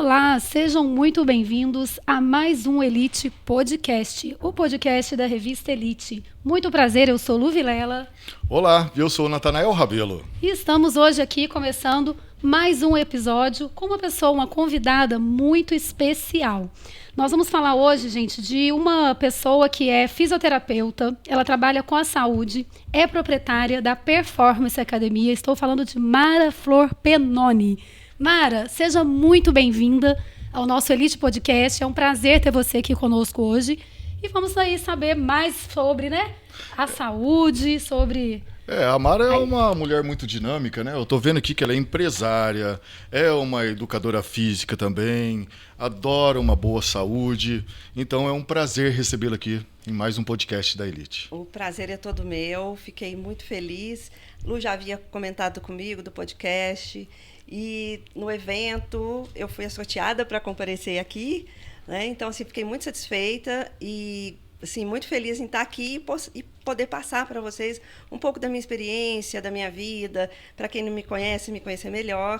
Olá, sejam muito bem-vindos a mais um Elite Podcast, o podcast da revista Elite. Muito prazer, eu sou Lu Vilela. Olá, eu sou o Natanael Rabelo. E estamos hoje aqui começando mais um episódio com uma convidada muito especial. Nós vamos falar hoje, gente, de uma pessoa que é fisioterapeuta, ela trabalha com a saúde, é proprietária da Performance Academia. Estou falando de Mara Flor Penoni. Mara, seja muito bem-vinda ao nosso Elite Podcast. É um prazer ter você aqui conosco hoje. E vamos aí saber mais sobre, a saúde, sobre... A Mara é uma mulher muito dinâmica, né? Eu tô vendo aqui que ela é empresária, é uma educadora física também, adora uma boa saúde. Então é um prazer recebê-la aqui em mais um podcast da Elite. O prazer é todo meu, fiquei muito feliz. Lu já havia comentado comigo do podcast. E no evento eu fui sorteada para comparecer aqui, né? Então, assim, fiquei muito satisfeita e assim, muito feliz em estar aqui e poder passar para vocês um pouco da minha experiência, da minha vida, para quem não me conhecer melhor.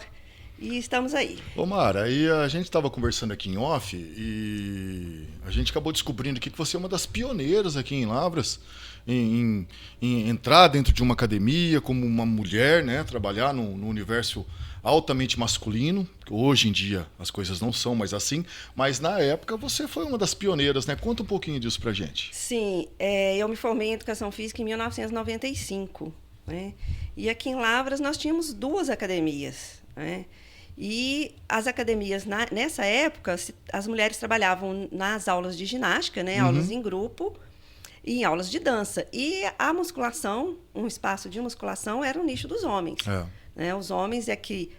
E estamos aí. Ô Mara, aí a gente estava conversando aqui em off e a gente acabou descobrindo aqui que você é uma das pioneiras aqui em Lavras em entrar dentro de uma academia como uma mulher, né? Trabalhar no universo altamente masculino. Hoje em dia as coisas não são mais assim, mas na época você foi uma das pioneiras, né? Conta um pouquinho disso pra gente. Sim, eu me formei em Educação Física em 1995, né? E aqui em Lavras nós tínhamos 2 academias, né? E as academias, nessa época, as mulheres trabalhavam nas aulas de ginástica, né? Aulas em grupo e em aulas de dança. E a musculação, um espaço de musculação, era o nicho dos homens. Né? Os homens é que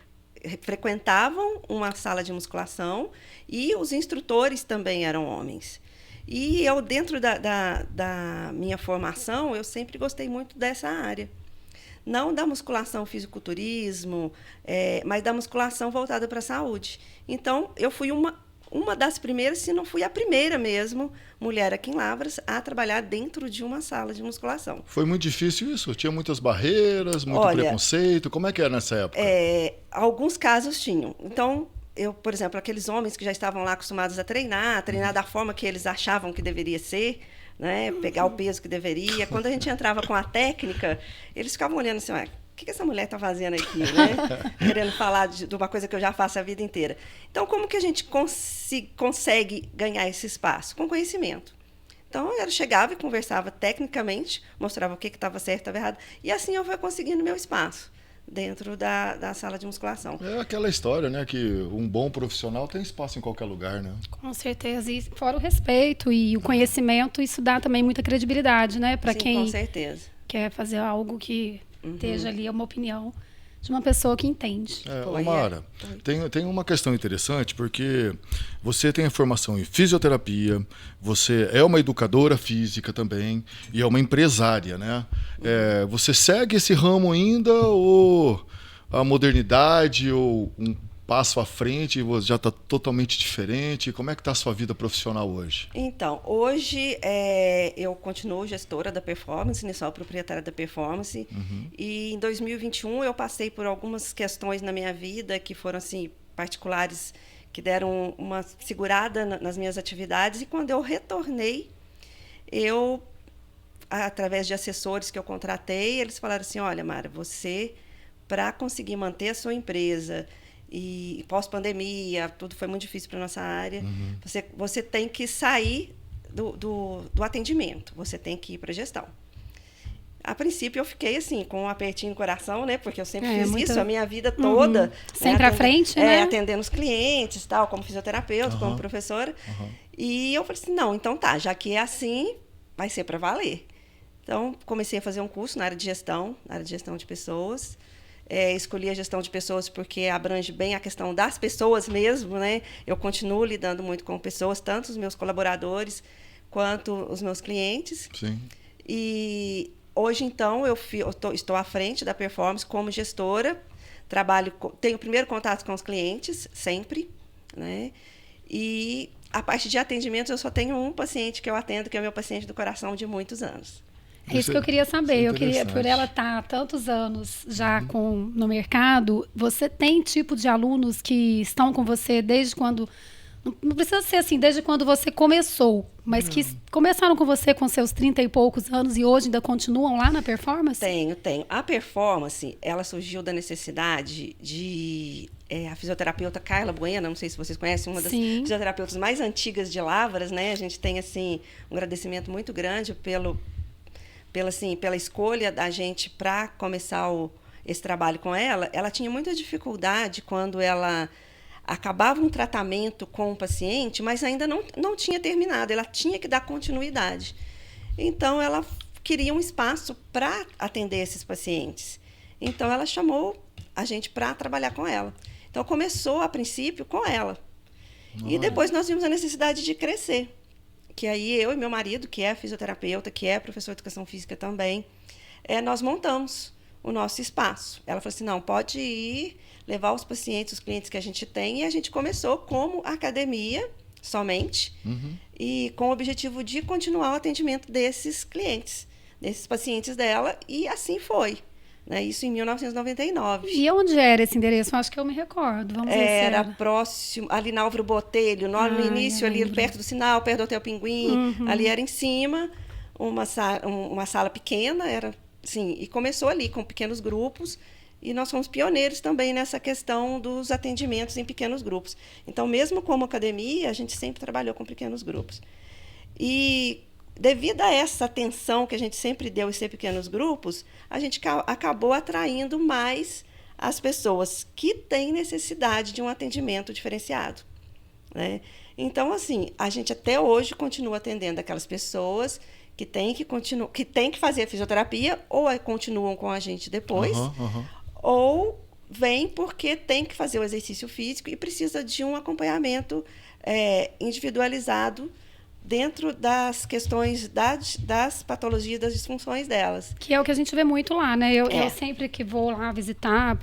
frequentavam uma sala de musculação e os instrutores também eram homens. E eu, dentro da minha formação, eu sempre gostei muito dessa área. Não da musculação fisiculturismo, mas da musculação voltada para a saúde. Então, eu fui uma das primeiras, se não fui a primeira mesmo, mulher aqui em Lavras a trabalhar dentro de uma sala de musculação. Foi muito difícil isso? Tinha muitas barreiras, muito preconceito? Como é que era nessa época? Alguns casos tinham. Então, por exemplo, aqueles homens que já estavam lá acostumados a treinar da forma que eles achavam que deveria ser, né? Pegar o peso que deveria. Quando a gente entrava com a técnica, eles ficavam olhando assim, o que essa mulher está fazendo aqui, né? Querendo falar de uma coisa que eu já faço a vida inteira. Então, como que a gente consegue ganhar esse espaço? Com conhecimento. Então, eu chegava e conversava tecnicamente, mostrava o que estava certo e estava errado, e assim eu fui conseguindo meu espaço dentro da sala de musculação. É aquela história, né, que um bom profissional tem espaço em qualquer lugar, né? Com certeza, e fora o respeito e o conhecimento, isso dá também muita credibilidade, né? Para quem com certeza. Quer fazer algo que esteja ali, uma opinião de uma pessoa que entende. Mara, tem uma questão interessante, porque você tem a formação em fisioterapia, você é uma educadora física também e é uma empresária, né? Você segue esse ramo ainda ou a modernidade ou um passo à frente já está totalmente diferente? Como é que está a sua vida profissional hoje? Então, hoje eu continuo gestora da Performance, né, sou proprietária da Performance. E em 2021 eu passei por algumas questões na minha vida que foram assim particulares, que deram uma segurada nas minhas atividades. E quando eu retornei, através de assessores que eu contratei, eles falaram assim, olha, Mara, você, para conseguir manter a sua empresa e pós-pandemia, tudo foi muito difícil para a nossa área, você tem que sair do atendimento, você tem que ir para a gestão. A princípio, eu fiquei assim, com um apertinho no coração, né? Porque eu sempre fiz isso a minha vida toda. Sempre à frente, né? Atendendo os clientes, tal, como fisioterapeuta, como professora. E eu falei assim, não, então tá, já que é assim, vai ser para valer. Então, comecei a fazer um curso na área de gestão de pessoas. Escolhi a gestão de pessoas porque abrange bem a questão das pessoas mesmo, né? Eu continuo lidando muito com pessoas, tanto os meus colaboradores quanto os meus clientes. Sim. E hoje, então, estou à frente da Performance como gestora, tenho o primeiro contato com os clientes, sempre, né? E a parte de atendimento, eu só tenho um paciente que eu atendo, que é o meu paciente do coração de muitos anos. É isso que eu queria saber. Eu queria, por ela interessante. estar há tantos anos já no mercado, você tem tipo de alunos que estão com você desde quando. Não precisa ser assim, desde quando você começou, mas que começaram com você com seus 30 e poucos anos e hoje ainda continuam lá na performance? Tenho. A performance, ela surgiu da necessidade de... a fisioterapeuta Carla Bueno, não sei se vocês conhecem, uma das Sim. fisioterapeutas mais antigas de Lavras, né? A gente tem, assim, um agradecimento muito grande pela escolha da gente para começar esse trabalho com ela. Ela tinha muita dificuldade quando ela acabava um tratamento com o paciente, mas ainda não tinha terminado, ela tinha que dar continuidade. Então, ela queria um espaço para atender esses pacientes. Então, ela chamou a gente para trabalhar com ela. Então, começou, a princípio, com ela. E depois nós vimos a necessidade de crescer. Que aí eu e meu marido, que é fisioterapeuta, que é professor de educação física também, nós montamos o nosso espaço. Ela falou assim, não, pode ir, levar os pacientes, os clientes que a gente tem, e a gente começou como academia somente, e com o objetivo de continuar o atendimento desses clientes, desses pacientes dela, e assim foi. Né? Isso em 1999. E onde era esse endereço? Acho que eu me recordo. Vamos ver se Era próximo, ali na Álvaro Botelho, no início, ali perto do sinal, perto do Hotel Pinguim, ali era em cima, uma sala pequena, era assim, e começou ali com pequenos grupos, e nós fomos pioneiros também nessa questão dos atendimentos em pequenos grupos. Então, mesmo como academia, a gente sempre trabalhou com pequenos grupos. E devido a essa atenção que a gente sempre deu em ser pequenos grupos, a gente acabou atraindo mais as pessoas que têm necessidade de um atendimento diferenciado. Né? Então, assim, a gente até hoje continua atendendo aquelas pessoas que têm que fazer a fisioterapia, ou continuam com a gente depois, ou vêm porque tem que fazer o exercício físico e precisa de um acompanhamento individualizado dentro das questões das patologias, das disfunções delas. Que é o que a gente vê muito lá, né? Eu sempre que vou lá visitar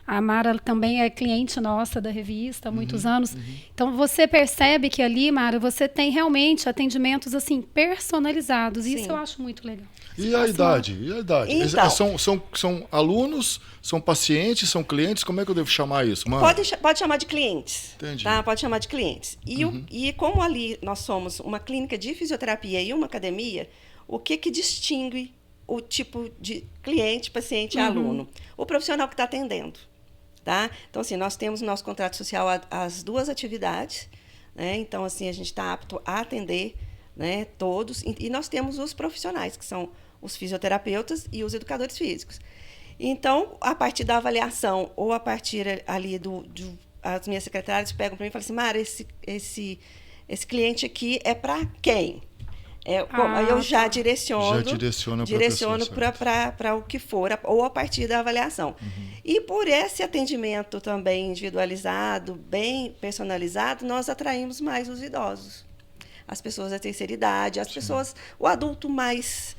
a Mara também é cliente nossa da revista há muitos anos. Então, você percebe que ali, Mara, você tem realmente atendimentos assim personalizados. Sim. Isso eu acho muito legal. E a idade? Então, São alunos, são pacientes, são clientes? Como é que eu devo chamar isso, Mara? Pode chamar de clientes. Entendi. Tá? Pode chamar de clientes. E como ali nós somos uma clínica de fisioterapia e uma academia, o que distingue o tipo de cliente, paciente e aluno? O profissional que está atendendo. Tá? Então, assim, nós temos no nosso contrato social as duas atividades. Né? Então, assim, a gente está apto a atender, né, todos. E nós temos os profissionais, que são os fisioterapeutas e os educadores físicos. Então, a partir da avaliação ou a partir ali as minhas secretárias pegam para mim e falam assim, Mara, esse cliente aqui é para quem? Aí eu já direciono para o que for, ou a partir da avaliação. E por esse atendimento também individualizado, bem personalizado, nós atraímos mais os idosos, as pessoas da terceira idade, o adulto mais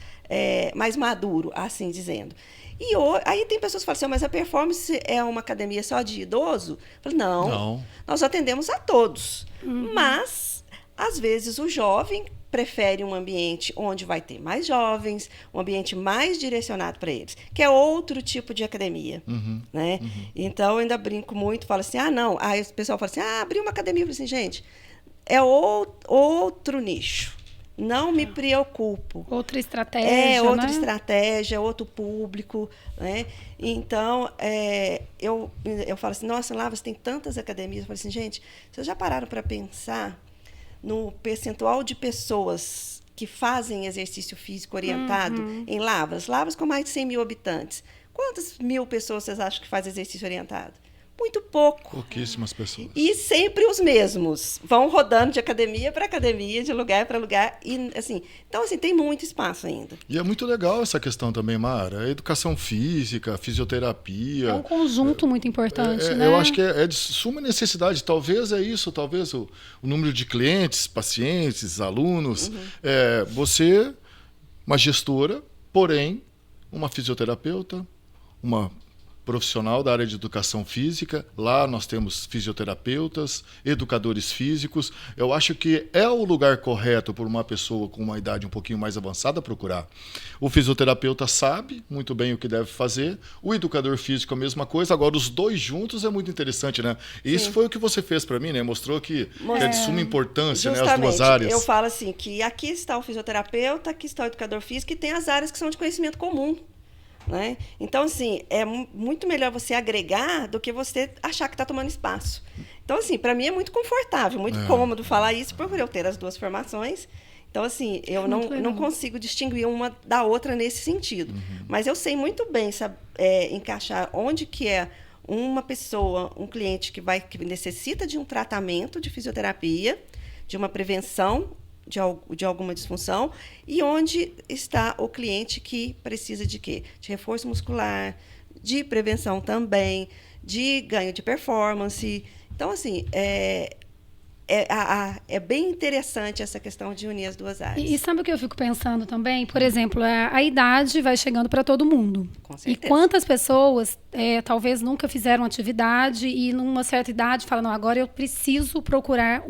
maduro, assim dizendo. E aí tem pessoas que falam assim, mas a performance é uma academia só de idoso? Eu falo, não, nós atendemos a todos. Mas, às vezes, o jovem prefere um ambiente onde vai ter mais jovens, um ambiente mais direcionado para eles, que é outro tipo de academia. Né? Então, eu ainda brinco muito, falo assim, não. Aí o pessoal fala assim, abri uma academia. Eu falo assim, gente, é outro nicho. Não me preocupo. Outra estratégia, outra né? estratégia, outro público. Né? Então, eu falo assim, nossa, lá você tem tantas academias. Eu falo assim, gente, vocês já pararam para pensar no percentual de pessoas que fazem exercício físico orientado em Lavras? Lavras com mais de 100 mil habitantes. Quantas mil pessoas vocês acham que fazem exercício orientado? Muito pouco. Pouquíssimas pessoas. E sempre os mesmos. Vão rodando de academia para academia, de lugar para lugar. E, assim, então, assim, tem muito espaço ainda. E é muito legal essa questão também, Mara. A educação física, a fisioterapia. É um conjunto muito importante, né? Eu acho que é de suma necessidade. Talvez talvez o número de clientes, pacientes, alunos. Você, uma gestora, porém, uma fisioterapeuta, uma profissional da área de educação física. Lá nós temos fisioterapeutas, educadores físicos. Eu acho que é o lugar correto por uma pessoa com uma idade um pouquinho mais avançada procurar. O fisioterapeuta sabe muito bem o que deve fazer, o educador físico a mesma coisa. Agora, os dois juntos é muito interessante, né? Isso Sim. foi o que você fez para mim, né? Mostrou que é de suma importância, né, as Justamente, duas áreas. eu falo assim, que aqui está o fisioterapeuta, aqui está o educador físico, e tem as áreas que são de conhecimento comum. Né? Então, assim, é muito melhor você agregar do que você achar que está tomando espaço. Então, assim, para mim é muito confortável, muito cômodo falar isso, por eu ter as duas formações. Então, assim, eu não consigo distinguir uma da outra nesse sentido. Mas eu sei muito bem encaixar onde que é uma pessoa, um cliente que necessita de um tratamento de fisioterapia, de uma prevenção de alguma disfunção, e onde está o cliente que precisa de quê? De reforço muscular, de prevenção também, de ganho de performance. Então, assim, é bem interessante essa questão de unir as duas áreas. E sabe o que eu fico pensando também? Por exemplo, a idade vai chegando para todo mundo. Com certeza. E quantas pessoas talvez nunca fizeram atividade e numa certa idade falam, não, agora eu preciso procurar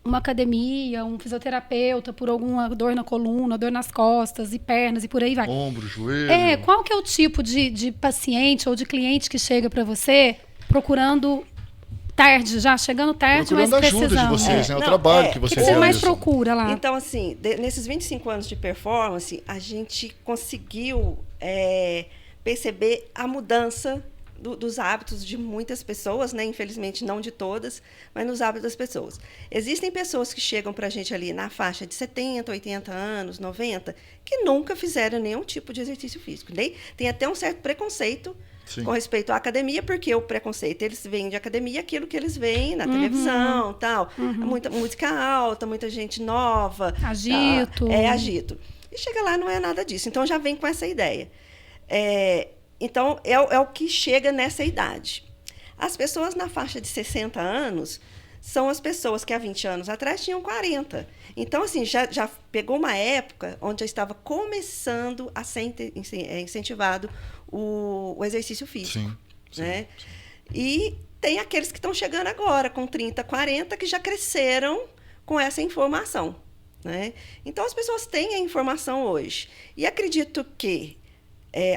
uma academia, um fisioterapeuta por alguma dor na coluna, dor nas costas e pernas e por aí vai. Ombro, joelho. Qual que é o tipo de paciente ou de cliente que chega para você procurando tarde, já chegando tarde, mas procurando precisando? ajuda de vocês, né? O trabalho que O que vocês você mais realizam. procura lá? Então, assim, nesses 25 anos de performance, a gente conseguiu perceber a mudança dos hábitos de muitas pessoas, né? Infelizmente não de todas, mas nos hábitos das pessoas. Existem pessoas que chegam para a gente ali na faixa de 70, 80 anos, 90, que nunca fizeram nenhum tipo de exercício físico. Tem até um certo preconceito com respeito à academia, porque o preconceito, eles vêm de academia aquilo que eles veem na televisão, tal. Muita música alta, muita gente nova. Agito. Agito. E chega lá, não é nada disso. Então, já vem com essa ideia. Então, é o que chega nessa idade. As pessoas na faixa de 60 anos são as pessoas que há 20 anos atrás tinham 40. Então, assim, já pegou uma época onde já estava começando a ser incentivado o exercício físico. Sim, né? sim. E tem aqueles que estão chegando agora, com 30, 40, que já cresceram com essa informação. Né? Então, as pessoas têm a informação hoje. E acredito que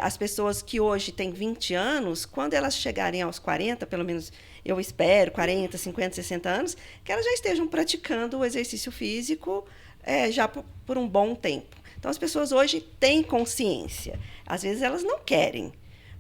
as pessoas que hoje têm 20 anos, quando elas chegarem aos 40, pelo menos eu espero, 40, 50, 60 anos, que elas já estejam praticando o exercício físico já por um bom tempo. Então, as pessoas hoje têm consciência. Às vezes, elas não querem.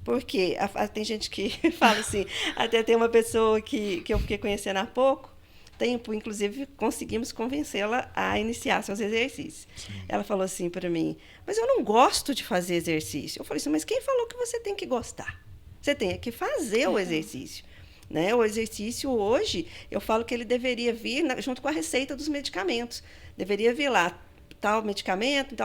Porque tem gente que fala assim, até tem uma pessoa que eu fiquei conhecendo há pouco tempo, inclusive conseguimos convencê-la a iniciar seus exercícios. Sim. Ela falou assim para mim, mas eu não gosto de fazer exercício. Eu falei assim, mas quem falou que você tem que gostar? Você tem que fazer o exercício. Né? O exercício hoje, eu falo que ele deveria vir junto com a receita dos medicamentos. Deveria vir lá tal medicamento,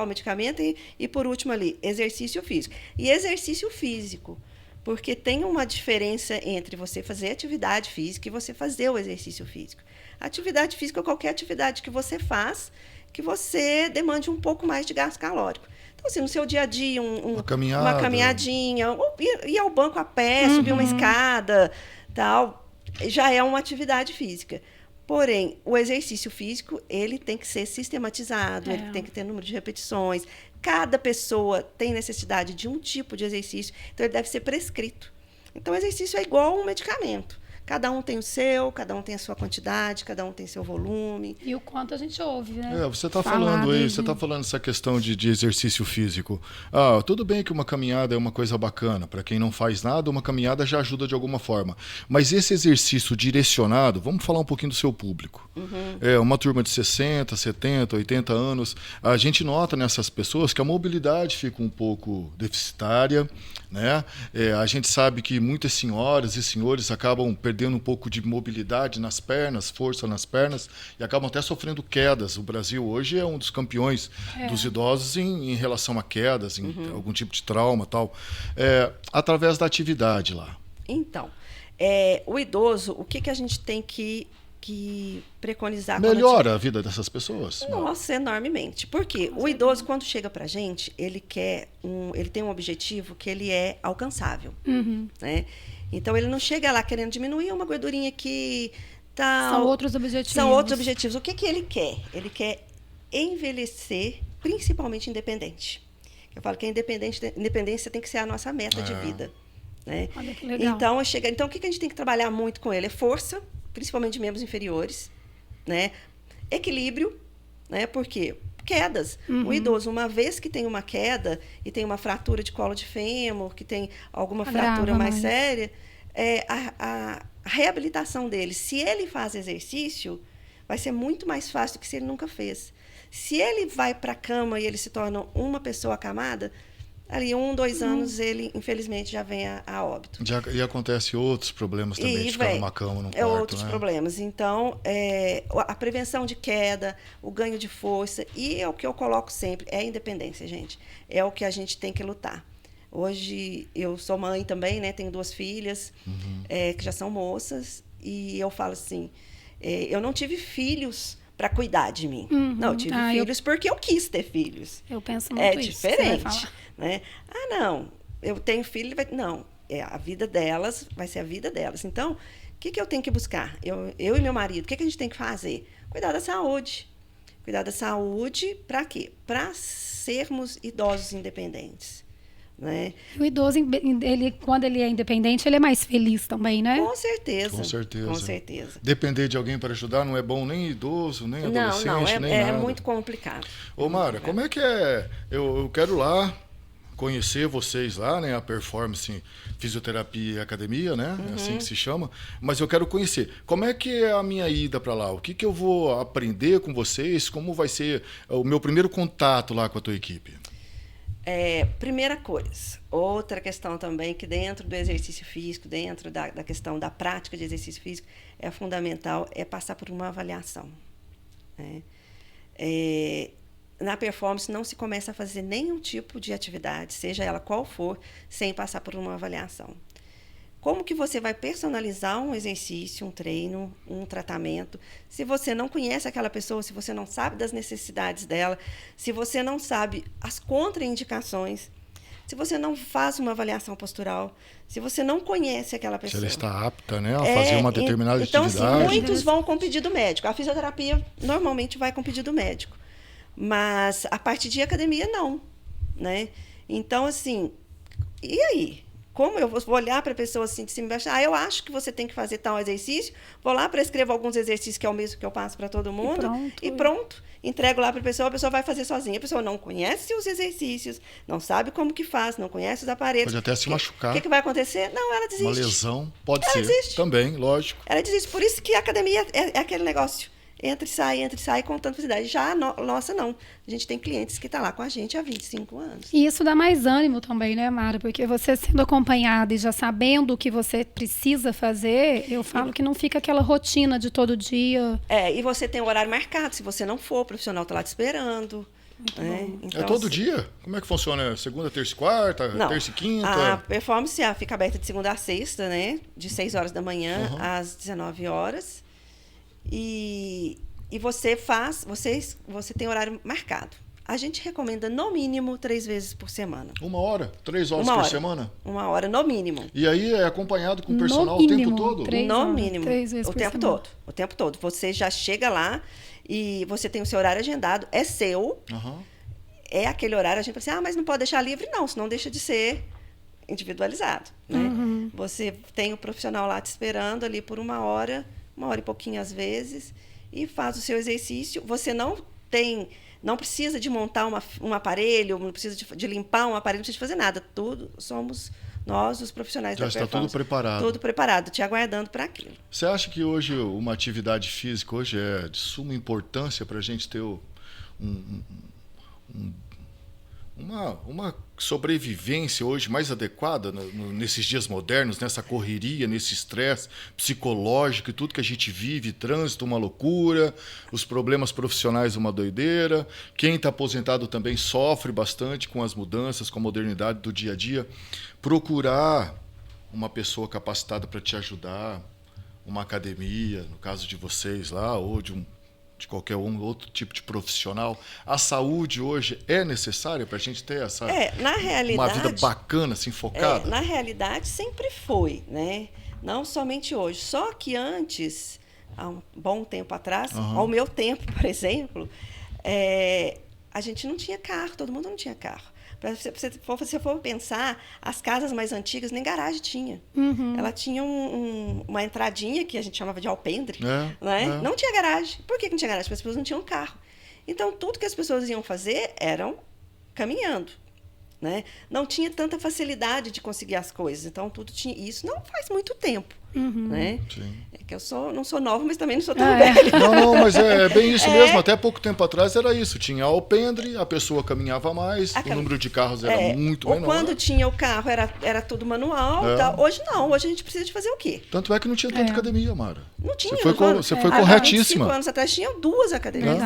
e por último ali, exercício físico. E exercício físico, porque tem uma diferença entre você fazer atividade física e você fazer o exercício físico. A atividade física é qualquer atividade que você faz, que você demande um pouco mais de gasto calórico. Então, assim, no seu dia a dia, uma caminhadinha, ou ir ao banco a pé, subir uma escada, tal, já é uma atividade física. Porém, o exercício físico, ele tem que ser sistematizado, ele tem que ter número de repetições. Cada pessoa tem necessidade de um tipo de exercício, então ele deve ser prescrito. Então, o exercício é igual a um medicamento. Cada um tem o seu, cada um tem a sua quantidade, cada um tem seu volume. E o quanto a gente ouve, né? Você está falando aí, você está falando essa questão de exercício físico. Tudo bem que uma caminhada é uma coisa bacana. Para quem não faz nada, uma caminhada já ajuda de alguma forma. Mas esse exercício direcionado, vamos falar um pouquinho do seu público. Uma turma de 60, 70, 80 anos, a gente nota nessas pessoas que a mobilidade fica um pouco deficitária, né? A gente sabe que muitas senhoras e senhores acabam perdendo um pouco de mobilidade nas pernas, força nas pernas, e acabam até sofrendo quedas. O Brasil hoje é um dos campeões dos idosos em relação a quedas, em algum tipo de trauma e tal, através da atividade lá. Então, o idoso, o que a gente tem que que preconizar... Melhora a vida dessas pessoas? Nossa, enormemente. Porque o idoso, quando chega pra gente, ele tem um objetivo que ele é alcançável. Né? Então, ele não chega lá querendo diminuir uma gordurinha que tal. São outros objetivos. São outros objetivos. O que ele quer? Ele quer envelhecer, principalmente independente. Eu falo que a independência tem que ser a nossa meta de vida. Né? Olha que legal. Então, o que a gente tem que trabalhar muito com ele? É força, principalmente de membros inferiores, né? Equilíbrio, né? Porque quedas. O idoso, uma vez que tem uma queda e tem uma fratura de colo de fêmur, que tem alguma fratura mais séria, a reabilitação dele, se ele faz exercício, vai ser muito mais fácil do que se ele nunca fez. Se ele vai para a cama e ele se torna uma pessoa acamada, ali 1, 2 anos, ele, infelizmente, já vem a óbito. E acontece outros problemas também, de ficar numa cama, num quarto, outros né? problemas. Então, a prevenção de queda, o ganho de força, e é o que eu coloco sempre, é a independência, gente. É o que a gente tem que lutar. Hoje, eu sou mãe também, né? Tenho 2 filhas, que já são moças, e eu falo assim, eu não tive filhos para cuidar de mim. Não, eu tive filhos porque eu quis ter filhos. Eu penso muito isso. É diferente, né? Não, eu tenho filho, não, a vida delas vai ser a vida delas. Então, o que eu tenho que buscar? Eu e meu marido, o que a gente tem que fazer? Cuidar da saúde. Cuidar da saúde para quê? Para sermos idosos independentes. Né? O idoso, quando ele é independente, ele é mais feliz também, né? Com certeza. Com certeza. Com certeza. Depender de alguém para ajudar não é bom nem idoso, nem adolescente, nem nada. É muito complicado. Ô, Mara, como é que é? Eu quero lá conhecer vocês lá, né? A Performance Fisioterapia Academia, né? É assim que se chama. Mas eu quero conhecer. Como é que é a minha ida para lá? O que eu vou aprender com vocês? Como vai ser o meu primeiro contato lá com a tua equipe? Primeira coisa, outra questão também que dentro do exercício físico, dentro da questão da prática de exercício físico, é fundamental, é passar por uma avaliação. Né? Na performance não se começa a fazer nenhum tipo de atividade, seja ela qual for, sem passar por uma avaliação. Como que você vai personalizar um exercício, um treino, um tratamento, se você não conhece aquela pessoa, se você não sabe das necessidades dela, se você não sabe as contraindicações, se você não faz uma avaliação postural, se você não conhece aquela pessoa. Se ela está apta, né, a fazer uma determinada atividade. Então, assim, muitos vão com pedido médico. A fisioterapia normalmente vai com pedido médico. Mas a parte de academia, não. Né? Então, assim, e aí? Como eu vou olhar para a pessoa assim de cima e embaixo? Eu acho que você tem que fazer tal exercício, vou lá, prescrevo alguns exercícios que é o mesmo que eu passo para todo mundo e pronto. Entrego lá para a pessoa vai fazer sozinha. A pessoa não conhece os exercícios, não sabe como que faz, não conhece os aparelhos. Pode até se machucar. O que vai acontecer? Não, ela desiste. Uma lesão, pode ser. Desiste. Também, lógico. Ela desiste. Por isso que a academia é aquele negócio. Entra e sai com tanta facilidade. Já nossa, não. A gente tem clientes que estão lá com a gente há 25 anos. E isso dá mais ânimo também, né, Mara? Porque você sendo acompanhada e já sabendo o que você precisa fazer, eu falo que não fica aquela rotina de todo dia. E você tem o horário marcado. Se você não for, o profissional está lá te esperando. Então, todo dia? Como é que funciona? Segunda, terça e quarta? Não, terça e quinta? A performance fica aberta de segunda a sexta, né? De 6 horas da manhã às 19 horas. E você tem horário marcado. A gente recomenda no mínimo 3 vezes por semana. 1 hora? 3 horas por semana? 1 hora no mínimo. E aí é acompanhado com o personal o tempo todo? No mínimo. 3 vezes por semana. O tempo todo. Você já chega lá e você tem o seu horário agendado, é seu. É aquele horário, a gente fala assim, mas não pode deixar livre? Não, senão deixa de ser individualizado. Né? Você tem o profissional lá te esperando ali por 1 hora, 1 hora e pouquinho às vezes, e faz o seu exercício. Você não precisa de montar um aparelho, não precisa de limpar um aparelho, não precisa de fazer nada. Tudo somos nós, os profissionais da performance. Já está tudo preparado. Tudo preparado, te aguardando para aquilo. Você acha que hoje uma atividade física hoje é de suma importância para a gente ter uma sobrevivência hoje mais adequada nesses dias modernos, nessa correria, nesse estresse psicológico e tudo que a gente vive, trânsito, uma loucura, os problemas profissionais, uma doideira. Quem está aposentado também sofre bastante com as mudanças, com a modernidade do dia a dia. Procurar uma pessoa capacitada para te ajudar, uma academia, no caso de vocês lá, ou de qualquer outro tipo de profissional, a saúde hoje é necessária para a gente ter essa na realidade, uma vida bacana, assim, focada? Na realidade, sempre foi, né? Não somente hoje. Só que antes, há um bom tempo atrás, ao meu tempo, por exemplo, a gente não tinha carro, todo mundo não tinha carro. Se você for pensar, as casas mais antigas nem garagem tinha. Ela tinha uma entradinha que a gente chamava de alpendre, né? Não tinha garagem. Por que não tinha garagem? Porque as pessoas não tinham carro. Então, tudo que as pessoas iam fazer eram caminhando, né? Não tinha tanta facilidade de conseguir as coisas. Então, tudo tinha... Isso não faz muito tempo, né? Sim. É que eu não sou nova, mas também não sou tão velha. Não, mas é bem isso mesmo. Até pouco tempo atrás era isso. Tinha alpendre, a pessoa caminhava mais, o número de carros era muito menor. Ou quando tinha o carro, era tudo manual. Tal. Hoje não. Hoje a gente precisa de fazer o quê? Tanto é que não tinha tanta academia, Mara. Não tinha. Você foi corretíssima. 25 anos atrás tinham 2 academias.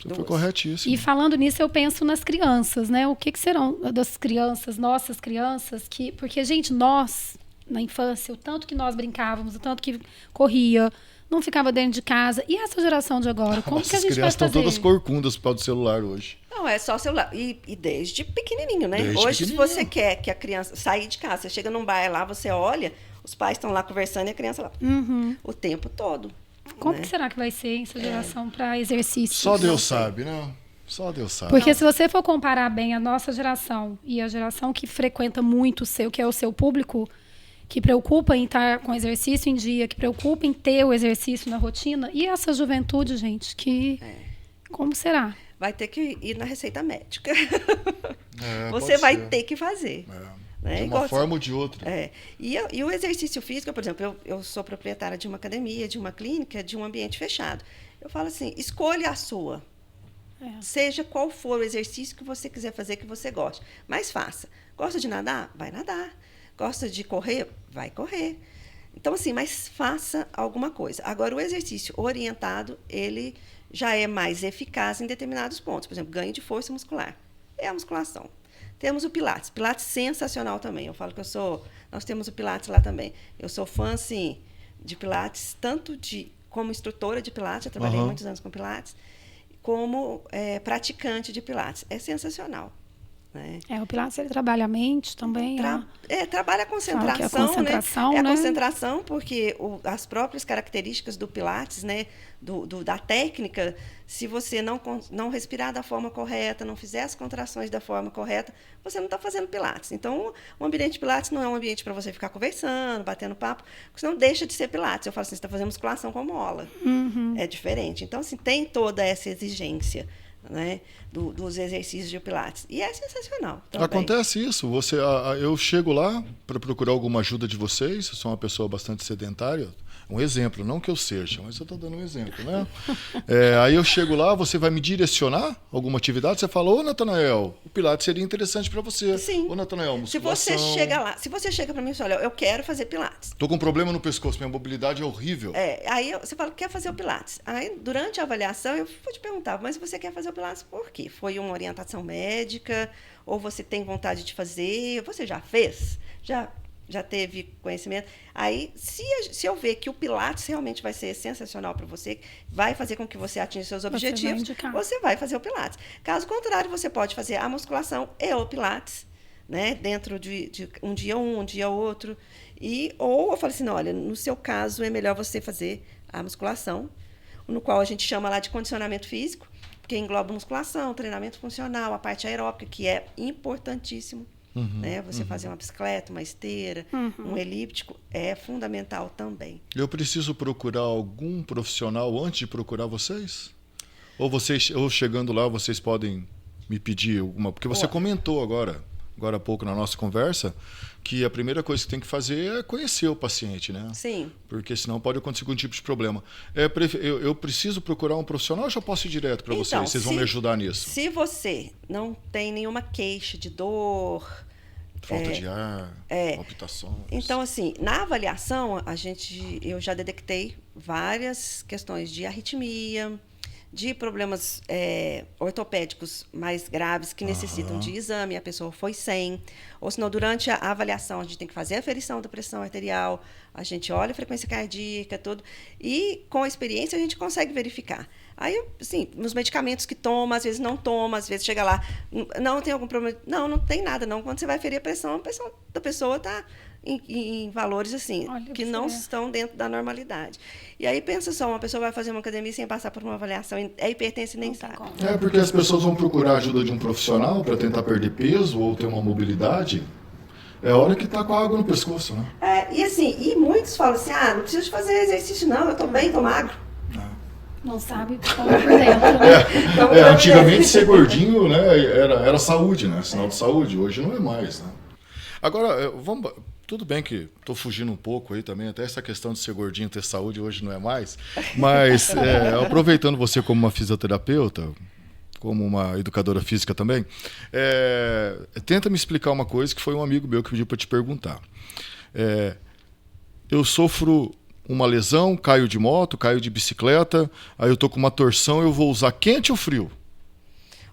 Você foi corretíssima. E falando nisso, eu penso nas crianças, né? O que serão das crianças, nossas crianças, porque, gente, nós, na infância, o tanto que nós brincávamos, o tanto que corria, não ficava dentro de casa. E essa geração de agora, como que a gente vai fazer? As crianças estão todas corcundas por causa do celular hoje. Não, é só celular. E desde pequenininho, né? Desde hoje, pequenininho. Se você quer que a criança sair de casa, você chega num bar lá, você olha, os pais estão lá conversando e a criança lá. O tempo todo. Como que será que vai ser essa geração para exercício? Só Deus sabe, né? Só Deus sabe. Porque se você for comparar bem a nossa geração e a geração que frequenta muito que é o seu público, que preocupa em estar com exercício em dia, que preocupa em ter o exercício na rotina, e essa juventude, gente, como será? Vai ter que ir na receita médica. Você vai ter que fazer. De uma forma ou de outra. E o exercício físico, por exemplo, eu sou proprietária de uma academia, de uma clínica, de um ambiente fechado. Eu falo assim, escolha a sua. Seja qual for o exercício que você quiser fazer, que você goste. Mas faça. Gosta de nadar? Vai nadar. Gosta de correr? Vai correr. Então, assim, mas faça alguma coisa. Agora, o exercício orientado, ele já é mais eficaz em determinados pontos. Por exemplo, ganho de força muscular. É a musculação. Temos o Pilates. Pilates sensacional também. Eu falo que nós temos o Pilates lá também. Eu sou fã, assim, de Pilates, tanto como instrutora de Pilates, eu trabalhei muitos anos com Pilates, como praticante de Pilates. É sensacional. Né? O Pilates, ele trabalha a mente também. Trabalha a concentração, né? A concentração, porque as próprias características do Pilates, né? Da técnica, se você não respirar da forma correta, não fizer as contrações da forma correta, você não está fazendo Pilates. Então, o ambiente de Pilates não é um ambiente para você ficar conversando, batendo papo, porque senão deixa de ser Pilates. Eu falo assim, você está fazendo musculação com mola. É diferente. Então, assim, tem toda essa exigência, né, dos exercícios de Pilates. E é sensacional também. Acontece isso. Eu chego lá para procurar alguma ajuda de vocês, eu sou uma pessoa bastante sedentária, um exemplo, não que eu seja, mas eu estou dando um exemplo, né? Aí eu chego lá, você vai me direcionar alguma atividade, você fala, ô Natanael, o Pilates seria interessante para você. Sim. Ô Natanael, musculação. Se você chega para mim e fala, olha, eu quero fazer Pilates. Estou com um problema no pescoço, minha mobilidade é horrível. Aí você fala, quer fazer o Pilates. Aí, durante a avaliação, eu vou te perguntar, mas você quer fazer o Pilates por quê? Foi uma orientação médica? Ou você tem vontade de fazer? Você já fez? Já teve conhecimento? Aí, se eu ver que o Pilates realmente vai ser sensacional para você, vai fazer com que você atinja seus objetivos, você vai fazer o Pilates. Caso contrário, você pode fazer a musculação e o Pilates, né? Dentro de um dia outro. Ou eu falo assim, não, olha, no seu caso é melhor você fazer a musculação, no qual a gente chama lá de condicionamento físico, porque engloba musculação, treinamento funcional, a parte aeróbica, que é importantíssimo. Né? Você fazer uma bicicleta, uma esteira, um elíptico, é fundamental também. Eu preciso procurar algum profissional antes de procurar vocês? Ou chegando lá, vocês podem me pedir alguma... Porque você comentou agora há pouco na nossa conversa, que a primeira coisa que tem que fazer é conhecer o paciente, né? Sim. Porque senão pode acontecer algum tipo de problema. Eu preciso procurar um profissional ou já posso ir direto para vocês? Vocês vão me ajudar nisso? Se você não tem nenhuma queixa de dor... Falta de ar, palpitações... Então, assim, na avaliação, eu já detectei várias questões de arritmia, de problemas ortopédicos mais graves que necessitam de exame, a pessoa foi sem, ou senão durante a avaliação a gente tem que fazer a aferição da pressão arterial, a gente olha a frequência cardíaca, tudo, e com a experiência a gente consegue verificar. Aí, assim, nos medicamentos que toma, às vezes não toma, às vezes chega lá, não tem algum problema, não tem nada não, quando você vai aferir a pressão da pessoa está em valores assim, que não estão dentro da normalidade. E aí pensa só, uma pessoa vai fazer uma academia sem passar por uma avaliação, é hipertensa e nem sabe. Porque as pessoas vão procurar a ajuda de um profissional para tentar perder peso ou ter uma mobilidade. É a hora que tá com a água no pescoço, né? E assim, e muitos falam assim, não preciso fazer exercício não, eu tô bem, tô magro. Não sabe como por dentro, né? Antigamente ser gordinho, né, era saúde, né? Sinal de saúde. Hoje não é mais, né? Agora, tudo bem que estou fugindo um pouco aí também, até essa questão de ser gordinho, ter saúde, hoje não é mais. Mas, aproveitando você como uma fisioterapeuta, como uma educadora física também, tenta me explicar uma coisa que foi um amigo meu que pediu para te perguntar. Eu sofro uma lesão, caio de moto, caio de bicicleta, aí eu tô com uma torção, eu vou usar quente ou frio?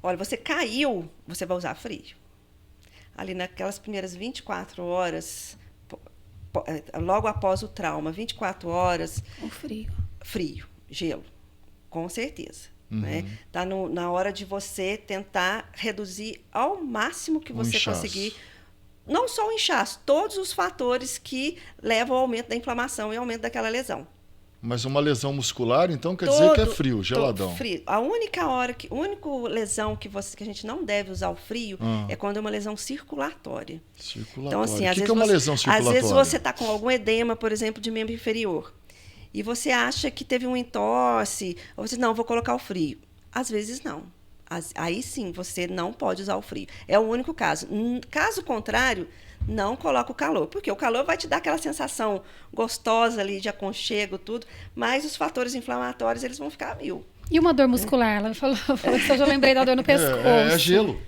Olha, você caiu, você vai usar frio. Ali naquelas primeiras 24 horas, logo após o trauma, 24 horas... O frio. Frio, gelo, com certeza. Né? Tá na hora de você tentar reduzir ao máximo que você conseguir. Não só o inchaço, todos os fatores que levam ao aumento da inflamação e aumento daquela lesão. Mas uma lesão muscular, então, quer dizer que é frio, geladão. Frio. A única lesão que a gente não deve usar o frio é quando é uma lesão circulatória. Então, assim, às vezes é uma lesão circulatória? Às vezes você está com algum edema, por exemplo, de membro inferior, e você acha que teve um entorse, ou você, não, vou colocar o frio. Às vezes não. Aí sim, você não pode usar o frio. É o único caso. Caso contrário, não coloca o calor, porque o calor vai te dar aquela sensação gostosa ali de aconchego, tudo, mas os fatores inflamatórios eles vão ficar a mil. E uma dor muscular? Ela falou que eu já lembrei da dor no pescoço. É gelo.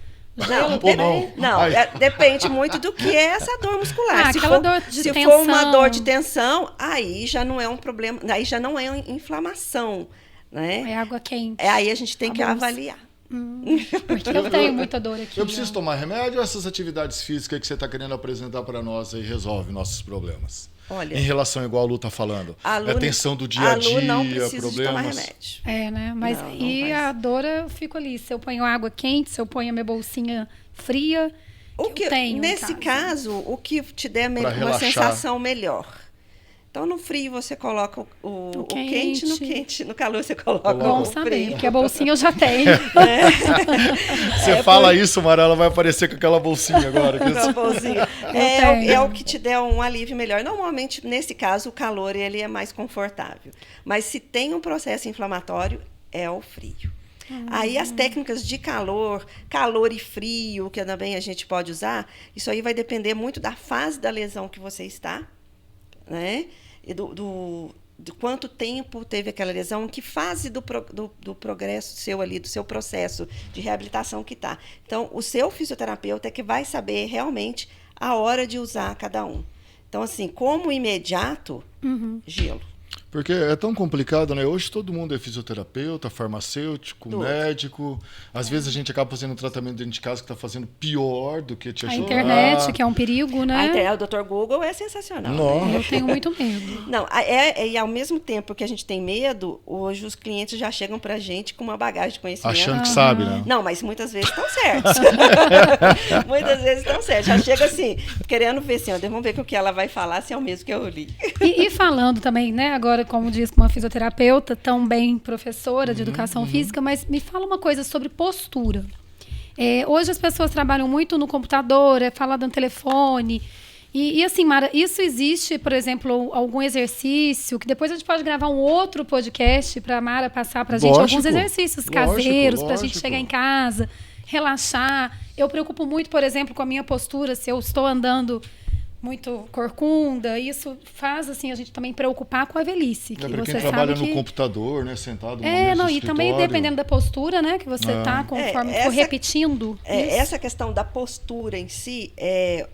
Depende muito do que é essa dor muscular. Se for uma dor de tensão, aí já não é um problema, aí já não é inflamação, né? É água quente. Aí a gente tem que avaliar. Porque eu tenho muita dor aqui. Eu preciso tomar remédio ou essas atividades físicas que você está querendo apresentar para nós aí resolve nossos problemas? Olha, em relação, igual a Lu está falando, a tensão do dia a dia, não precisa problemas. De tomar remédio. Né? Mas a dor eu fico ali. Se eu ponho água quente, se eu ponho a minha bolsinha fria, nesse caso, o que te der uma sensação melhor. Então, no frio você coloca o quente, no calor você coloca o frio. Porque a bolsinha eu já tenho. Você fala isso, Mara, ela vai aparecer com aquela bolsinha agora. Com a bolsinha. É o que te der um alívio melhor. Normalmente, nesse caso, o calor ele é mais confortável. Mas se tem um processo inflamatório, é o frio. Aí as técnicas de calor e frio, que também a gente pode usar, isso aí vai depender muito da fase da lesão que você está, né? E do quanto tempo teve aquela lesão, que fase do progresso seu ali, do seu processo de reabilitação que está. Então, o seu fisioterapeuta é que vai saber realmente a hora de usar cada um. Então, assim, como imediato, gelo. Porque é tão complicado, né? Hoje todo mundo é fisioterapeuta, farmacêutico, médico. Às vezes a gente acaba fazendo um tratamento dentro de casa que está fazendo pior do que te ajudar. A internet, que é um perigo, né? O Dr. Google é sensacional. Né? Eu tenho muito medo. Não, e ao mesmo tempo que a gente tem medo, hoje os clientes já chegam pra gente com uma bagagem de conhecimento. Achando que sabe, né? Não, mas muitas vezes estão certos. Muitas vezes estão certos. Já chega assim, querendo ver assim, vamos ver que o que ela vai falar se é o mesmo que eu li. E falando também, né, agora, como diz, uma fisioterapeuta, também professora de educação física, mas me fala uma coisa sobre postura. Hoje as pessoas trabalham muito no computador, falando no telefone. E assim, Mara, isso existe, por exemplo, algum exercício, que depois a gente pode gravar um outro podcast para a Mara passar para a gente alguns exercícios caseiros, para a gente chegar em casa, relaxar. Eu preocupo muito, por exemplo, com a minha postura, se eu estou andando muito corcunda, isso faz assim a gente também preocupar com a velhice. Que para você quem trabalha sabe no computador, né, sentado no e também dependendo da postura, né, que você tá, conforme for repetindo. Essa questão da postura em si,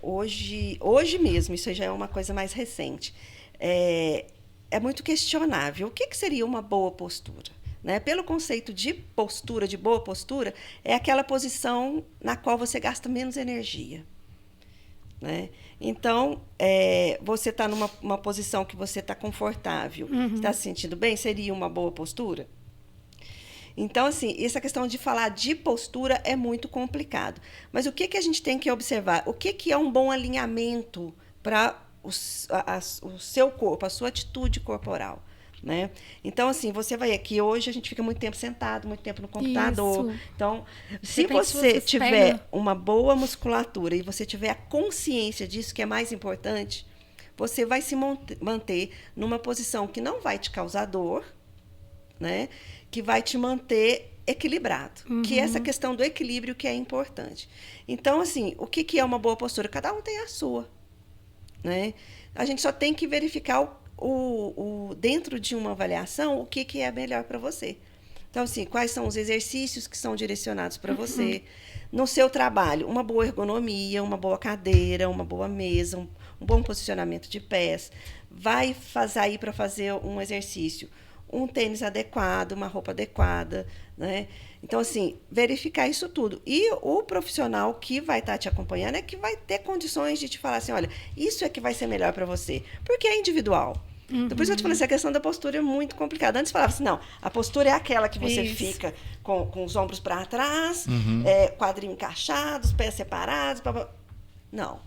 hoje mesmo, isso já é uma coisa mais recente, é muito questionável. O que seria uma boa postura? né? Pelo conceito de postura, de boa postura, é aquela posição na qual você gasta menos energia, né? Então, você está numa posição que você está confortável, está se sentindo bem, seria uma boa postura? Então, assim, essa questão de falar de postura é muito complicado. Mas o que a gente tem que observar? O que é um bom alinhamento para o seu corpo, a sua atitude corporal? Né? Então, assim, você vai aqui, hoje a gente fica muito tempo sentado, muito tempo no computador. Isso. Então, se você tiver uma boa musculatura e você tiver a consciência disso, que é mais importante, você vai se manter numa posição que não vai te causar dor, né? Que vai te manter equilibrado. Que é essa questão do equilíbrio que é importante. Então, assim, o que é uma boa postura? Cada um tem a sua, né? A gente só tem que verificar dentro de uma avaliação, o que é melhor para você. Então, assim, quais são os exercícios que são direcionados para você. No seu trabalho, uma boa ergonomia, uma boa cadeira, uma boa mesa, um bom posicionamento de pés. Vai sair para fazer um exercício, um tênis adequado, uma roupa adequada, né? Então, assim, verificar isso tudo. E o profissional que vai estar te acompanhando é que vai ter condições de te falar assim, olha, isso é que vai ser melhor para você. Porque é individual. Então, por isso eu te falei, essa questão da postura é muito complicada. Antes falava assim, não, a postura é aquela que você fica com os ombros para trás, quadril encaixado, os pés separados. Não,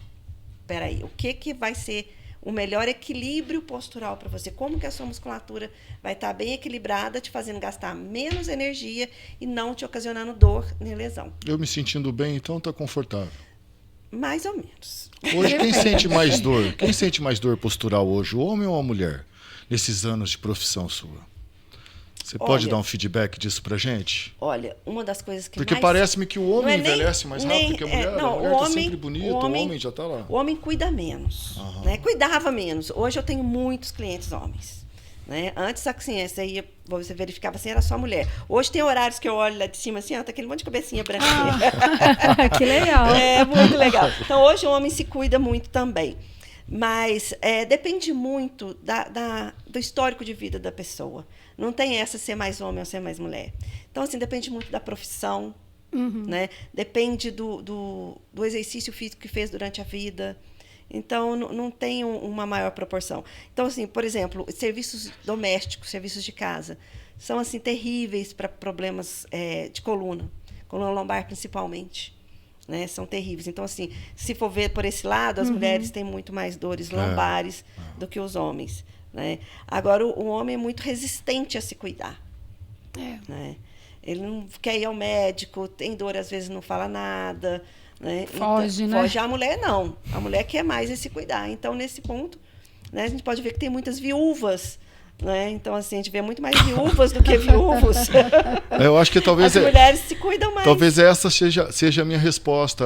peraí, o que vai ser o melhor equilíbrio postural para você? Como que a sua musculatura vai estar bem equilibrada, te fazendo gastar menos energia e não te ocasionando dor nem lesão? Eu me sentindo bem, então tá confortável. Mais ou menos. Hoje, quem sente mais dor? Quem sente mais dor postural hoje, o homem ou a mulher? Nesses anos de profissão sua? Você pode dar um feedback disso pra gente? Olha, uma das coisas que Porque mais... parece-me que o homem envelhece mais rápido que a mulher. Não, a mulher está sempre bonita, o homem já está lá. O homem cuida menos, né? Cuidava menos. Hoje eu tenho muitos clientes homens. Né? Antes, assim, você verificava assim, era só mulher. Hoje tem horários que eu olho lá de cima assim, tá aquele monte de cabecinha branquinha. Que legal. É muito legal. Então, hoje o homem se cuida muito também. Mas depende muito do histórico de vida da pessoa. Não tem essa ser mais homem ou ser mais mulher. Então, assim, depende muito da profissão, né? Depende do exercício físico que fez durante a vida. Então, não tem uma maior proporção. Então, assim, por exemplo, serviços domésticos, serviços de casa, são assim terríveis para problemas de coluna lombar principalmente. Né? São terríveis. Então, assim, se for ver por esse lado, as mulheres têm muito mais dores lombares do que os homens. Né? Agora, o homem é muito resistente a se cuidar. Né? Ele não quer ir ao médico, tem dor, às vezes não fala nada. Né? Foge, então, né? Foge. A mulher não. A mulher quer mais se cuidar. Então, nesse ponto, né, a gente pode ver que tem muitas viúvas. Né? Então, assim, a gente vê muito mais viúvas do que viúvos. Eu acho que talvez as mulheres se cuidam mais. Talvez essa seja a minha resposta.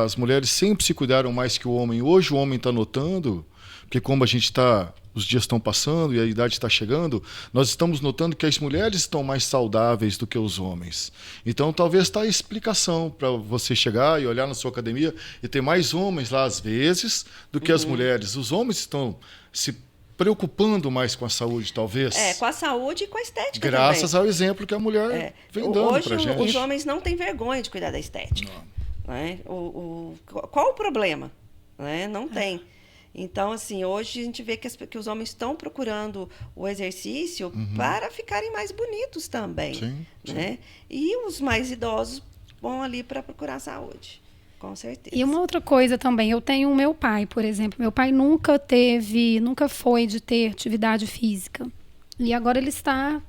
As mulheres sempre se cuidaram mais que o homem. Hoje o homem está notando, porque como a gente está... Os dias estão passando e a idade está chegando, nós estamos notando que as mulheres estão mais saudáveis do que os homens. Então, talvez está a explicação para você chegar e olhar na sua academia e ter mais homens lá, às vezes, do que as mulheres. Os homens estão se preocupando mais com a saúde, talvez. Com a saúde e com a estética graças também. ao exemplo que a mulher vem dando para a gente. Hoje, os homens não têm vergonha de cuidar da estética. Né? Qual o problema? Né? Não tem. Então, assim, hoje a gente vê que os homens estão procurando o exercício para ficarem mais bonitos também. Sim. Né? E os mais idosos vão ali para procurar saúde, com certeza. E uma outra coisa também, eu tenho o meu pai, por exemplo. Meu pai nunca foi de ter atividade física. E agora ele está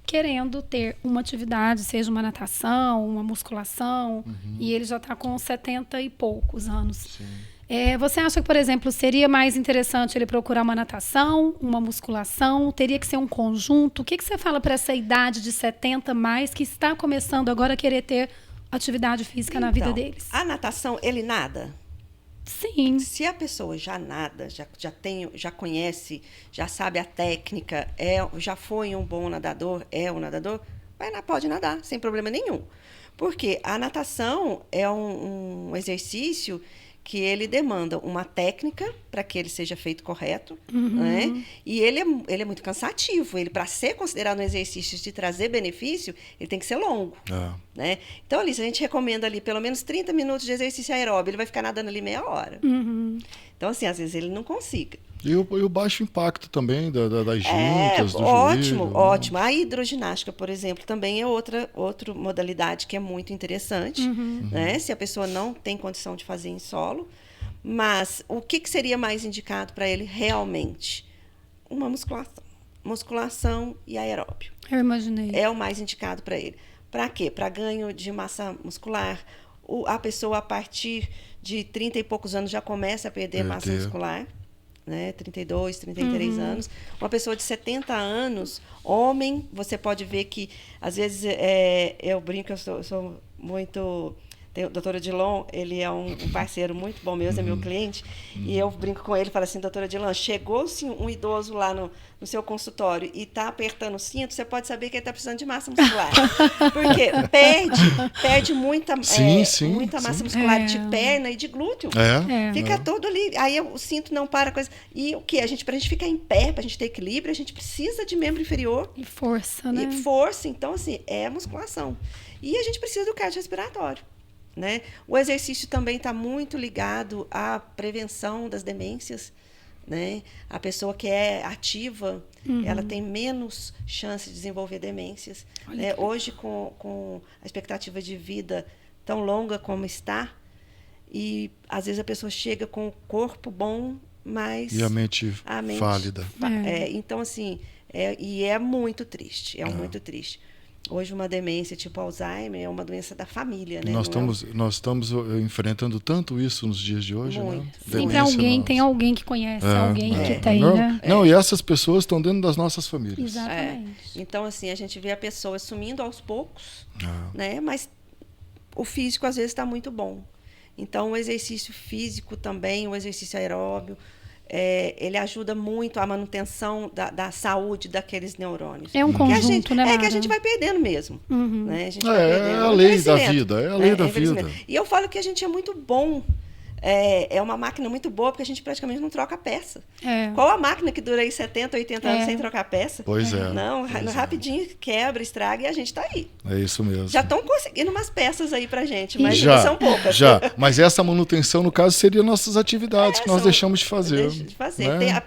querendo ter uma atividade, seja uma natação, uma musculação, e ele já está com 70 e poucos anos. Sim. Você acha que, por exemplo, seria mais interessante ele procurar uma natação, uma musculação? Teria que ser um conjunto? O que você fala para essa idade de 70 mais que está começando agora a querer ter atividade física na vida deles? A natação, ele nada? Sim. Se a pessoa já nada, já conhece, já sabe a técnica, já foi um bom nadador, pode nadar, sem problema nenhum. Porque a natação é um exercício que ele demanda uma técnica para que ele seja feito correto, né? E ele é muito cansativo. Ele, para ser considerado um exercício de trazer benefício, ele tem que ser longo. Né? Então, ali, se a gente recomenda ali pelo menos 30 minutos de exercício aeróbio, ele vai ficar nadando ali meia hora. Então, assim, às vezes ele não consiga. E o baixo impacto também das juntas, do ótimo, joelho, ótimo. A hidroginástica, por exemplo, também é outra modalidade que é muito interessante, né? Se a pessoa não tem condição de fazer em solo. Mas o que seria mais indicado para ele realmente? Uma musculação. Musculação e aeróbio. Eu imaginei. É o mais indicado para ele. Para quê? Para ganho de massa muscular. A pessoa, a partir de 30 e poucos anos, já começa a perder massa muscular. Né? 32, 33 anos. Uma pessoa de 70 anos, homem, você pode ver que, às vezes, eu brinco, eu sou muito... O doutor Odilon, ele é um parceiro muito bom meu, é meu cliente, e eu brinco com ele e falo assim, doutor Odilon, chegou-se um idoso lá no seu consultório e está apertando o cinto, você pode saber que ele está precisando de massa muscular. Porque perde muita massa muscular de perna e de glúteo. Fica todo ali, aí o cinto não para. E o quê? Para a gente ficar em pé, para a gente ter equilíbrio, a gente precisa de membro inferior. E força, né? E força, então assim, é musculação. E a gente precisa do cardiorrespiratório. Né? O exercício também está muito ligado à prevenção das demências. Né? A pessoa que é ativa, ela tem menos chance de desenvolver demências. Né? Hoje, com a expectativa de vida tão longa como está, e às vezes a pessoa chega com o corpo bom, mas... E a mente fálida. Então, assim, é muito triste, muito triste. Hoje, uma demência tipo Alzheimer é uma doença da família, né? Nós estamos enfrentando tanto isso nos dias de hoje, muito. Né? Sempre tem alguém que conhece, alguém que tem, né? Não, e essas pessoas estão dentro das nossas famílias. Exatamente. Então, assim, a gente vê a pessoa sumindo aos poucos, né? Mas o físico, às vezes, está muito bom. Então, o exercício físico também, o exercício aeróbio, ele ajuda muito a manutenção da saúde daqueles neurônios. É um conjunto, né, Mara? Que a gente vai perdendo mesmo. Né? A gente a lei da vida, é a lei da vida. E eu falo que a gente é muito bom. É uma máquina muito boa, porque a gente praticamente não troca peça. Qual a máquina que dura aí 70, 80 anos sem trocar peça? Pois é. Não, rapidinho quebra, estraga e a gente está aí. É isso mesmo. Já estão conseguindo umas peças aí pra gente, mas são poucas. Mas essa manutenção, no caso, seria nossas atividades que nós deixamos de fazer. Né?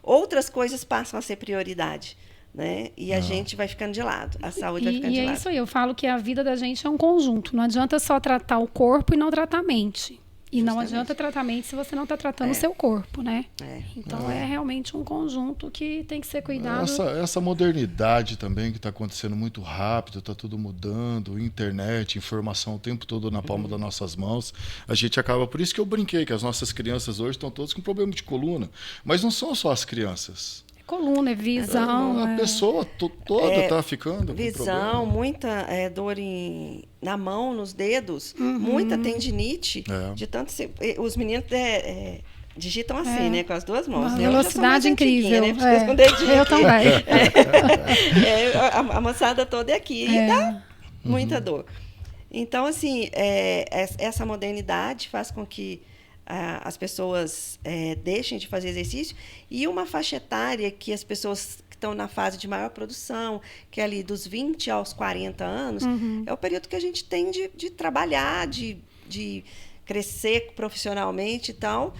Outras coisas passam a ser prioridade. Né? E a gente vai ficando de lado, a saúde vai ficando de lado. E é isso aí, eu falo que a vida da gente é um conjunto. Não adianta só tratar o corpo e não tratar a mente. E não adianta tratamento se você não está tratando o seu corpo, né? Então é realmente um conjunto que tem que ser cuidado. Essa modernidade também que está acontecendo muito rápido, está tudo mudando, internet, informação o tempo todo na palma das nossas mãos. A gente acaba, por isso que eu brinquei que as nossas crianças hoje estão todas com problema de coluna, mas não são só as crianças. Coluna, é visão. A pessoa toda está ficando visão, muita dor na mão, nos dedos, muita tendinite. De tanto os meninos digitam assim, né, com as duas mãos. Uma velocidade incrível. Né? Com o dedinho eu também. A moçada toda é aqui e dá muita dor. Então, assim, essa modernidade faz com que as pessoas deixem de fazer exercício, e uma faixa etária que as pessoas que estão na fase de maior produção, que é ali dos 20 aos 40 anos, é o período que a gente tem de trabalhar, de crescer profissionalmente e tal.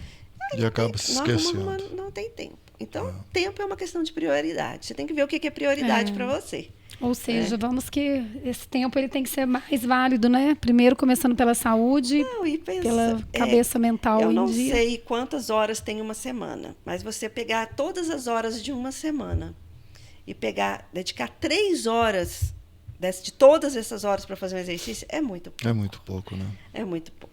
E acaba se esquecendo. Não tem tempo. Então, tempo é uma questão de prioridade. Você tem que ver o que é prioridade para você. Ou seja, vamos que esse tempo ele tem que ser mais válido, né? Primeiro começando pela saúde, pela cabeça mental em dia. Eu não sei quantas horas tem uma semana, mas você pegar todas as horas de uma semana e dedicar 3 horas de todas essas horas para fazer um exercício, é muito pouco. É muito pouco, né? É muito pouco.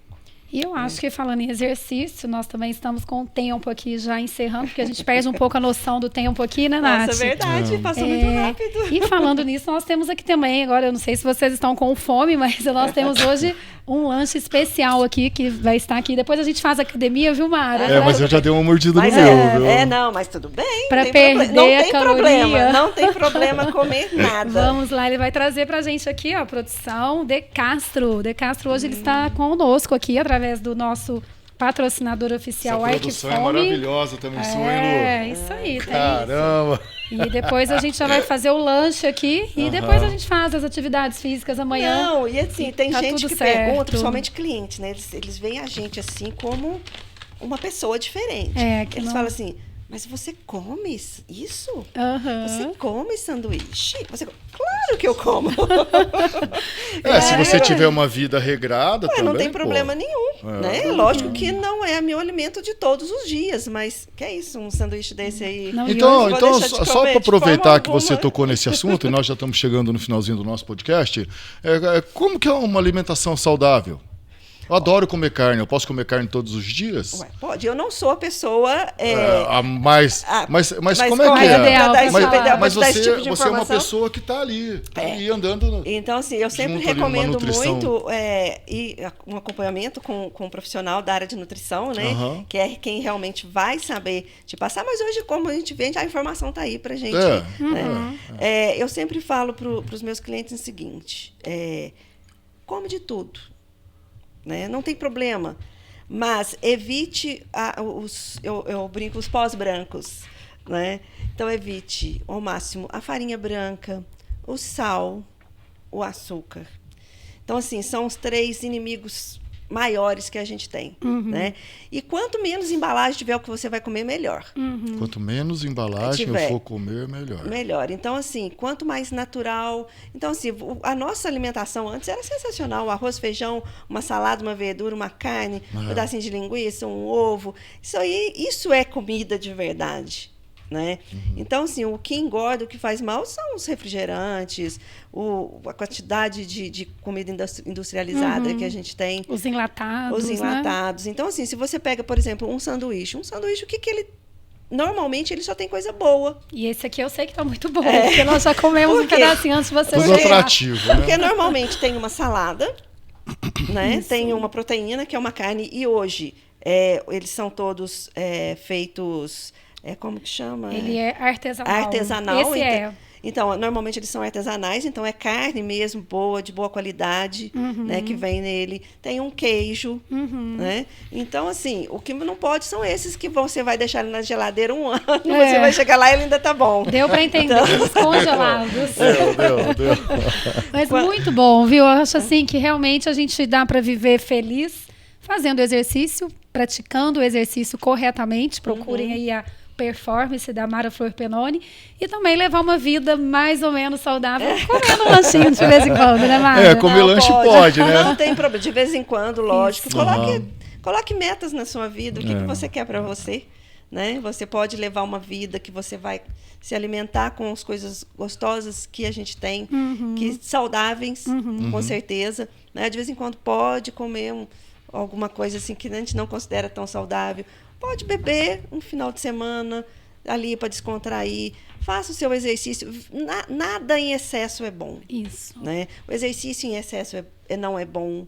E eu acho que, falando em exercício, nós também estamos com o tempo aqui já encerrando, porque a gente perde um pouco a noção do tempo aqui, né, Nath? Nossa, verdade, passou muito rápido. E falando nisso, nós temos aqui também, agora eu não sei se vocês estão com fome, mas nós temos hoje um lanche especial aqui, que vai estar aqui. Depois a gente faz academia, viu, Mara? Mas eu já dei uma mordida no meu, viu? Não, mas tudo bem. Para perder a caloria. Não tem problema comer nada. Vamos lá, ele vai trazer pra gente aqui, ó, a produção De Castro. De Castro hoje ele está conosco aqui, através do nosso patrocinadora oficial Essa produção é Equifome. maravilhosa também, sua, hein, É, isso aí. Tem Caramba! isso. E depois a gente já vai fazer o lanche aqui e depois a gente faz as atividades físicas amanhã. Não, e assim, tem tá gente tudo que certo. pergunta, principalmente clientes, né? Eles veem a gente assim como uma pessoa diferente. Que Eles não- falam assim, mas você come isso? Aham. Você come sanduíche? Claro que eu como. Se você tiver uma vida regrada Ué, também, não tem pô. problema nenhum, né? Lógico que não é meu alimento de todos os dias, mas que é isso, um sanduíche desse aí? Não, Então, Eu vou deixar de só comer para de forma aproveitar que alguma. você tocou nesse assunto, e nós já estamos chegando no finalzinho do nosso podcast, como que é uma alimentação saudável? Eu adoro comer carne, eu posso comer carne todos os dias? Ué, pode, eu não sou a pessoa... Mas como é qual que é o é? ideal pra falar? Mas dar esse tipo de você é uma informação? pessoa que está ali andando. Então, assim, eu sempre junto ali numa recomendo nutrição. muito um acompanhamento com um profissional da área de nutrição, né? Aham. Que é quem realmente vai saber te passar. Mas hoje, como a gente vende, a informação está aí para gente. Né? Eu sempre falo para os meus clientes o seguinte, come de tudo. Né? Não tem problema, mas evite eu brinco, os pós brancos, né? Então evite ao máximo a farinha branca, o sal, o açúcar. Então assim, são os 3 inimigos maiores que a gente tem, né? E quanto menos embalagem tiver o que você vai comer, melhor. Quanto menos embalagem eu for comer, melhor. Melhor. Então, assim, quanto mais natural... Então, assim, a nossa alimentação antes era sensacional. Arroz, feijão, uma salada, uma verdura, uma carne, um pedacinho de linguiça, um ovo. Isso é comida de verdade. Né? Então, assim, o que engorda, o que faz mal são os refrigerantes, a quantidade de comida industrializada que a gente tem. Os enlatados. Os enlatados. Né? Então, assim, se você pega, por exemplo, um sanduíche, o que ele... Normalmente, ele só tem coisa boa. E esse aqui eu sei que tá muito bom, porque nós já comemos um pedacinho antes de você Tudo chegar. atrativo, né? Porque normalmente tem uma salada, né? Tem uma proteína, que é uma carne, e hoje eles são todos feitos... como que chama? Ele é artesanal. Artesanal. Esse Então, normalmente eles são artesanais, então é carne mesmo, de boa qualidade, né, que vem nele. Tem um queijo, né? Então, assim, o que não pode são esses que você vai deixar ele na geladeira um ano, você vai chegar lá e ele ainda tá bom. Deu para entender, os congelados. Deu. Mas muito bom, viu? Eu acho assim que realmente a gente dá para viver feliz fazendo exercício, praticando o exercício corretamente. Procurem aí a performance da Mara Flor Penoni e também levar uma vida mais ou menos saudável, comendo um lanchinho de vez em quando, né, Mara? Comer lanche pode, né? Não tem problema, de vez em quando, lógico. Coloque metas na sua vida, o que você quer para você, né? Você pode levar uma vida que você vai se alimentar com as coisas gostosas que a gente tem, que saudáveis, com certeza, né? De vez em quando pode comer alguma coisa assim que a gente não considera tão saudável. Pode beber um final de semana ali para descontrair. Faça o seu exercício. Nada em excesso é bom. Isso. Né? O exercício em excesso não é bom.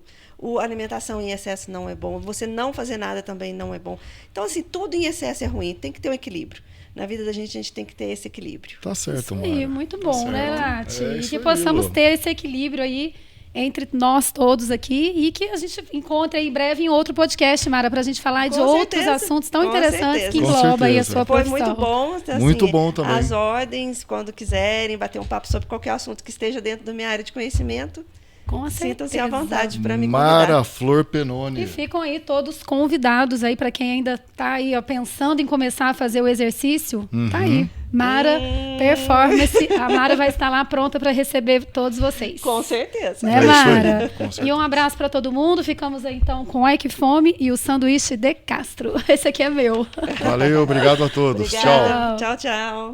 A alimentação em excesso não é bom. Você não fazer nada também não é bom. Então, assim, tudo em excesso é ruim. Tem que ter um equilíbrio. Na vida da gente, a gente tem que ter esse equilíbrio. Tá certo, Mara. E muito bom, né, Nath? E que aí, possamos Lu. ter esse equilíbrio aí entre nós todos aqui e que a gente encontre aí em breve em outro podcast, Mara, para a gente falar de outros assuntos tão interessantes que englobam aí a sua Foi profissão. muito bom. Assim, muito bom também. As ordens, quando quiserem bater um papo sobre qualquer assunto que esteja dentro da minha área de conhecimento, Com certeza. sintam-se à vontade para me convidar. Mara Flor Penoni. E ficam aí todos convidados aí para quem ainda está aí ó, pensando em começar a fazer o exercício, tá aí. Mara Performance, a Mara vai estar lá pronta para receber todos vocês. Com certeza. Né, Mara? E um abraço para todo mundo. Ficamos aí então com o Equifome e o sanduíche de Castro. Esse aqui é meu. Valeu, obrigado a todos. Obrigada. Tchau. Tchau, tchau.